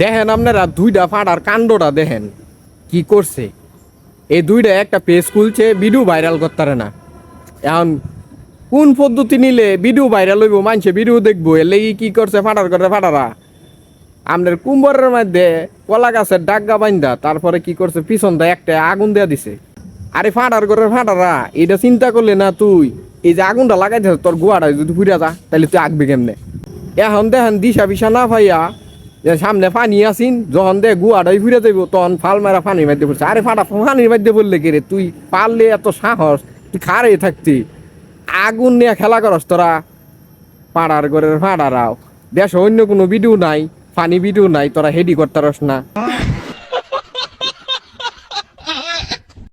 দেখেন আপনারা দুইটা ফাটার কাণ্ডটা দেখেন কি করছে। এই দুইটা একটা পেজ খুলছে, ভিডিও ভাইরাল করতে না। এখন কোন পদ্ধতি নিলে ভিডিও ভাইরাল হইব, মানুষে ভিডিও দেখবো, এর লেগে কি করছে ফাটার করে ফাটারা আপনার কুম্বরের মধ্যে কলা গাছের ডাগা বাইন্দা তারপরে কি করছে পিছন দিয়ে একটা আগুন দেয়া দিছে। আরে ফাটার করে ফাটারা এটা চিন্তা করলে না তুই এই যে আগুনটা লাগাই দিস তোর গুয়াটা যদি ফুরা যা তাহলে তুই আঁকবি কেমনে। এখন দেখেন দিশা পিসা না পাইয়া যে সামনে পানি আসিন, যখন দেখ গুয়াটাই ফিরে যাইব তখন ফাল মেরা পানির মধ্যে পড়ছে। আরে ফাটা পানির মধ্যে পড়লে কে রে, তুই পারলে এত সাহস তুই খারে থাকতি, আগুন নিয়ে খেলা করস তোরা। পাড়ার ঘরের ফাড়ারাও দেশ অন্য কোনো ভিডিও নাই, ফানি ভিডিও নাই, তোরা হেডি করতে পারস না।